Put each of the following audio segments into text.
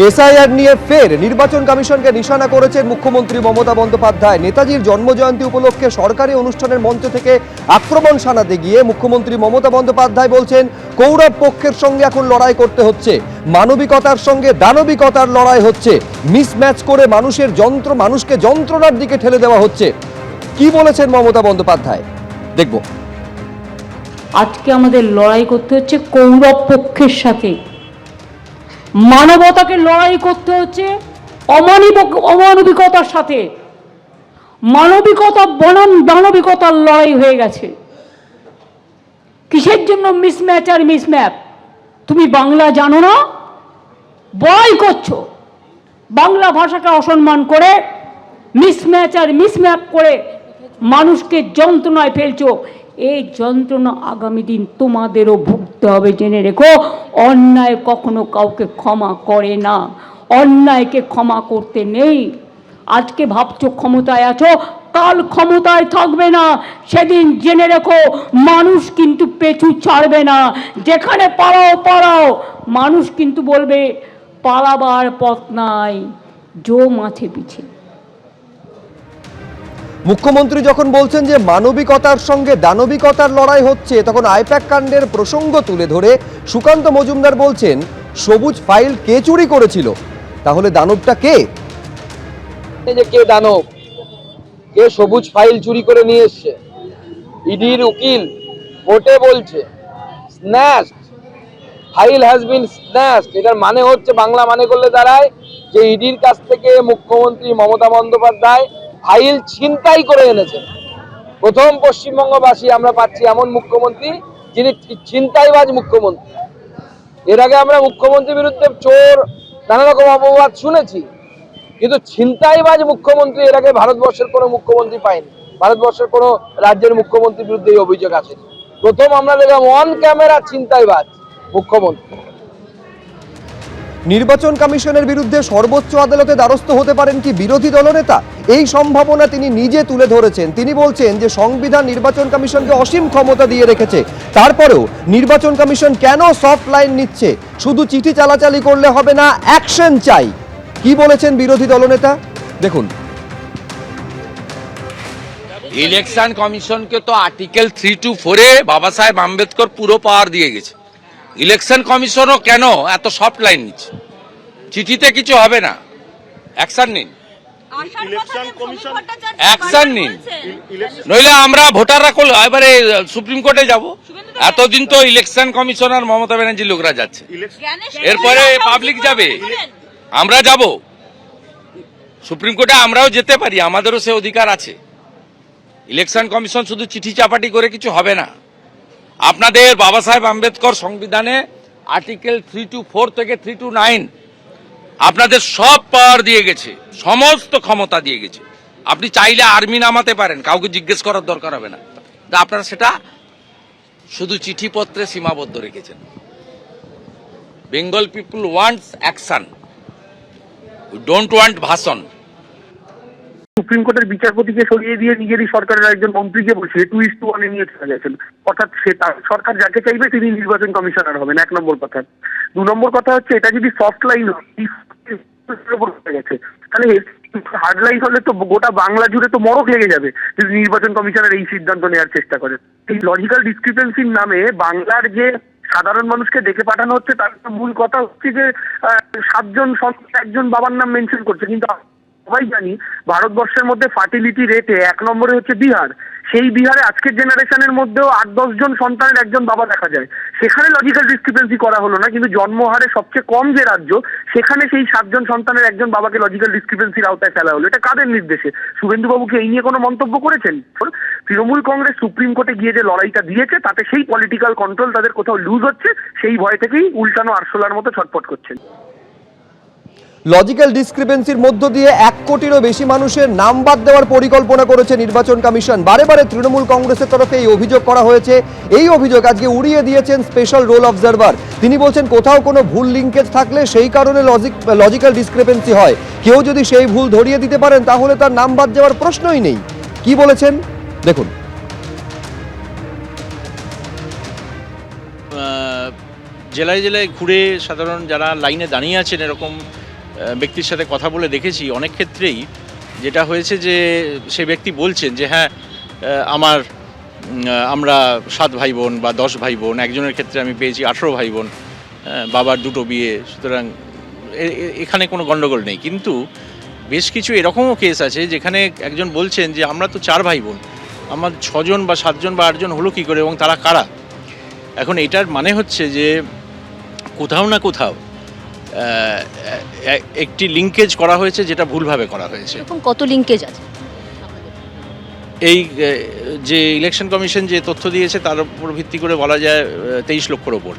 SIR নিয়ে ফের নির্বাচন কমিশনকে নিশানা করেছেন মুখ্যমন্ত্রী মমতা বন্দ্যোপাধ্যায়। নেতাজির জন্মজয়ন্তী উপলক্ষে সরকারি অনুষ্ঠানের মঞ্চ থেকে আক্রমণ শানাতে গিয়ে মুখ্যমন্ত্রী মমতা বন্দ্যোপাধ্যায় বলছেন, কৌরব পক্ষের সঙ্গে এখন লড়াই করতে হচ্ছে, মানবিকতার সঙ্গে দানবিকতার লড়াই হচ্ছে, মিসম্যাচ করে মানুষকে যন্ত্রণার দিকে ঠেলে দেওয়া হচ্ছে। কি বলেছেন মমতা বন্দ্যোপাধ্যায় দেখব। আজকে আমাদের লড়াই করতে হচ্ছে কৌরব পক্ষের সাথে, মানবতাকে লড়াই করতে হচ্ছে অমানবিকতার সাথে। মানবিকতা বনাম দানবিকতার লড়াই হয়ে গেছে। কিসের জন্য মিসম্যাচ আর মিসম্যাপ? তুমি বাংলা জানো না, বড়াই করছো, বাংলা ভাষাকে অসম্মান করে মিসম্যাচ আর মিসম্যাপ করে মানুষকে যন্ত্রণায় ফেলছো। এই যন্ত্রণা আগামী দিন তোমাদেরও ভুগতে হবে, জেনে রেখো। অন্যায় কখনো কাউকে ক্ষমা করে না, অন্যায়কে ক্ষমা করতে নেই। আজকে ভাবছো ক্ষমতায় আছো, কাল ক্ষমতায় থাকবে না, সেদিন জেনে রেখো মানুষ কিন্তু পেছু ছাড়বে না। যেখানে পালাও, মানুষ কিন্তু বলবে পালাবার পথ নাই, জো মাছে পিছে। মুখ্যমন্ত্রী যখন বলছেন যে মানবিকতার সঙ্গে দানবিকতার লড়াই হচ্ছে, তখন আইপ্যাক কাণ্ডের প্রসঙ্গ তুলে ধরে সুকান্ত মজুমদার বলছেন, সবুজ ফাইল কে চুরি করেছিল? তাহলে দানবটা কে? কে দানব? কে সবুজ ফাইল চুরি করে নিয়ে এসছে? ইডির উকিল কোর্টে বলছে snatched, file has been snatched. এটার মানে হচ্ছে, বাংলা মানে করলে দাঁড়ায় যে ইডির কাছ থেকে মুখ্যমন্ত্রী মমতা বন্দ্যোপাধ্যায় ফাইল ছিনতাই করে এনেছেন। প্রথম পশ্চিমবঙ্গবাসী আমরা পাচ্ছি এমন মুখ্যমন্ত্রী যিনি ছিনতাইবাজ মুখ্যমন্ত্রী। এর আগে আমরা মুখ্যমন্ত্রীর বিরুদ্ধে চোর, নানা রকম অপবাদ শুনেছি, কিন্তু ছিনতাইবাজ মুখ্যমন্ত্রী এর আগে ভারতবর্ষের কোনো মুখ্যমন্ত্রী পায়নি। ভারতবর্ষের কোনো রাজ্যের মুখ্যমন্ত্রীর বিরুদ্ধে এই অভিযোগ আসেনি। প্রথম আমরা দেখলাম অন ক্যামেরা ছিনতাইবাজ মুখ্যমন্ত্রী। নির্বাচন কমিশনের বিরুদ্ধে সর্বোচ্চ আদালতে দ্বারস্থ হতে পারেন কি বিরোধী দলনেতা? এই সম্ভাবনা তিনি নিজে তুলে ধরেছেন। তিনি বলছেন যে সংবিধান নির্বাচন কমিশনকে অসীম ক্ষমতা দিয়ে রেখেছে, তারপরেও নির্বাচন কমিশন কেন সফট লাইন নিচ্ছে? শুধু চিঠি চালাচালি করলে হবে না, অ্যাকশন চাই। কি বলেছেন বিরোধী দলনেতা দেখুন। ইলেকশন কমিশনকে তো আর্টিকেল 3 to 4-এ বাবা সাহেব আম্বেদকর পুরো পাওয়ার দিয়ে গেছে। ইলেকশন কমিশনও কেন এত সফট লাইন নিচ্ছে? চিঠিতে কিছু হবে না, অ্যাকশন নিন, অ্যাকশন নিন, নইলে আমরা ভোটাররা এবারে সুপ্রিম কোর্টে যাব। এতদিন তো ইলেকশন কমিশনার মমতা ব্যানার্জির লোকরা যাচ্ছে, এরপরে পাবলিক যাবে, আমরা যাব সুপ্রিম কোর্টে, আমরাও যেতে পারি, আমাদেরও সে অধিকার আছে। ইলেকশন কমিশন শুধু চিঠি চাপাটি করে কিছু হবে না। আপনাদের বাবা সাহেব আম্বেদকর সংবিধানে আর্টিকেল 3 to 4 থেকে 3 to 9 আপনাদের সব পাওয়ার দিয়ে গেছে, সমস্ত ক্ষমতা দিয়ে গেছে। আপনি চাইলে আর্মি নামাতে পারেন, কাউকে জিজ্ঞেস করার দরকার হবে না। আপনারা সেটা শুধু চিঠিপত্রে সীমাবদ্ধ রেখেছেন। Bengal people wants action, we don't want ভাষণ। সুপ্রিম কোর্টের বিচারপতিকে সরিয়ে দিয়ে নিজেরই সরকারের একজন মন্ত্রীকে বসিয়ে 2:1 নিয়ে চলে গেছেন। অর্থাৎ সরকার যাকে চাইবে তিনি নির্বাচন কমিশনার হবেন, 1 নম্বর কথা। 2 নম্বর কথা হচ্ছে, এটা যদি সফট লাইন হয়ে গেছে, তাহলে হার্ড লাইন হলে তো গোটা বাংলা জুড়ে তো মরক লেগে যাবে যদি নির্বাচন কমিশনের এই সিদ্ধান্ত নেওয়ার চেষ্টা করে। এই লজিক্যাল ডিসক্রিপেন্সির নামে বাংলার যে সাধারণ মানুষকে ডেকে পাঠানো হচ্ছে, তার মূল কথা হচ্ছে যে 7 জন সন্তান 1 জন বাবার নাম মেনশন করছে। কিন্তু সবাই জানি ভারতবর্ষের মধ্যে ফার্টিলিটি রেটে 1 নম্বরে হচ্ছে বিহার। সেই বিহারে আজকের জেনারেশনের মধ্যেও 8-10 জন সন্তানের 1 জন বাবা দেখা যায়। সেখানে লজিক্যাল ডিসক্রিপেন্সি করা হলো না, কিন্তু জন্মহারে সবচেয়ে কম যে রাজ্য, সেখানে সেই 7 জন সন্তানের 1 জন বাবাকে লজিক্যাল ডিসক্রিপেন্সির আওতায় ফেলা হলো। এটা কাদের নির্দেশে? শুভেন্দুবাবুকে এই নিয়ে কোনো মন্তব্য করেছেন? তৃণমূল কংগ্রেস সুপ্রিম কোর্টে গিয়ে যে লড়াইটা দিয়েছে, তাতে সেই পলিটিক্যাল কন্ট্রোল তাদের কোথাও লুজ হচ্ছে, সেই ভয় থেকেই উল্টানো আরশোলার মতো ছটফট করছেন। লজিক্যাল ডিসক্রিপেন্সির মধ্য দিয়ে 1 কোটিরও বেশি মানুষের নাম বাদ দেওয়ার পরিকল্পনা করেছে নির্বাচন কমিশন। বারে বারে তৃণমূল কংগ্রেসের তরফে এই অভিযোগ করা হয়েছে। এই অভিযোগ আজকে উড়িয়ে দিয়েছেন স্পেশাল রোল অবজারভার। তিনি বলছেন, কোথাও কোনো ভুল লিঙ্কেজ থাকলে সেই কারণে লজিক্যাল ডিসক্রিপেন্সি হয়। কেউ যদি সেই ভুল ধরিয়ে দিতে পারেন, তাহলে তার নাম বাদ যাওয়ার প্রশ্নই নেই। কি বলেছেন দেখুন। জেলায় জেলায় ঘুরে সাধারণ যারা লাইনে দাঁড়িয়ে আছেন এরকম ব্যক্তির সাথে কথা বলে দেখেছি অনেক ক্ষেত্রেই যেটা হয়েছে যে সে ব্যক্তি বলছেন যে হ্যাঁ আমরা 7 ভাই বোন বা 10 ভাই বোন, একজনের ক্ষেত্রে আমি পেয়েছি 18 ভাই বোন, বাবার 2টো বিয়ে, সুতরাং এখানে কোনো গণ্ডগোল নেই। কিন্তু বেশ কিছু এরকমও কেস আছে যেখানে একজন বলছেন যে আমরা তো 4 ভাই বোন, আমার 6 জন বা 7 জন বা 8 জন হলো কী করে এবং তারা কারা? এখন এটার মানে হচ্ছে যে কোথাও না কোথাও একটি লিঙ্কেজ করা হয়েছে যেটা ভুলভাবে করা হয়েছে। এরকম কত লিঙ্কেজ আছে? এই যে ইলেকশন কমিশন যে তথ্য দিয়েছে তার উপর ভিত্তি করে বলা যায় 23 লক্ষর ওপর।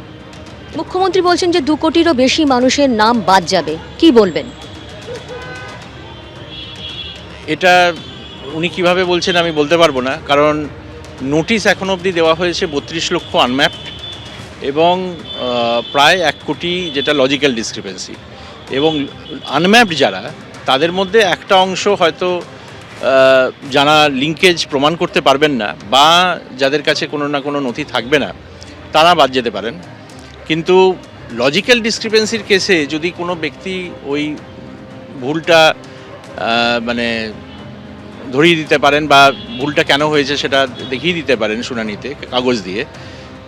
মুখ্যমন্ত্রী বলছেন যে 2 কোটিরও বেশি মানুষের নাম বাদ যাবে, কি বলবেন? এটা উনি কিভাবে বলছেন আমি বলতে পারবো না, কারণ নোটিশ এখন অবধি দেওয়া হয়েছে 32 লক্ষ আনম্যাপড এবং প্রায় 1 কোটি যেটা লজিক্যাল ডিসক্রিপেন্সি, এবং আনম্যাপড যারা তাদের মধ্যে একটা অংশ হয়তো যারা লিঙ্কেজ প্রমাণ করতে পারবেন না বা যাদের কাছে কোনো না কোনো নথি থাকবে না তারা বাদ যেতে পারেন। কিন্তু লজিক্যাল ডিসক্রিপেন্সির কেসে যদি কোনো ব্যক্তি ওই ভুলটা মানে ধরিয়ে দিতে পারেন বা ভুলটা কেন হয়েছে সেটা দেখিয়ে দিতে পারেন শুনানিতে কাগজ দিয়ে,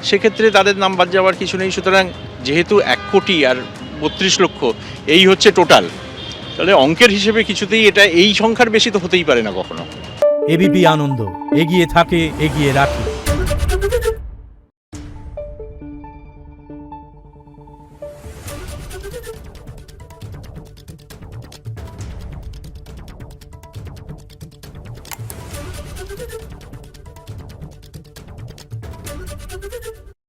সেক্ষেত্রে তাদের নাম বাদ যাওয়ার কিছু নেই। সুতরাং যেহেতু 1 কোটি আর 32 লক্ষ এই হচ্ছে টোটাল, তাহলে অঙ্কের হিসেবে কিছুতেই এটা এই সংখ্যার বেশি তো হতেই পারে না কখনো। এবিপি আনন্দ, এগিয়ে থাকে, এগিয়ে রাখে।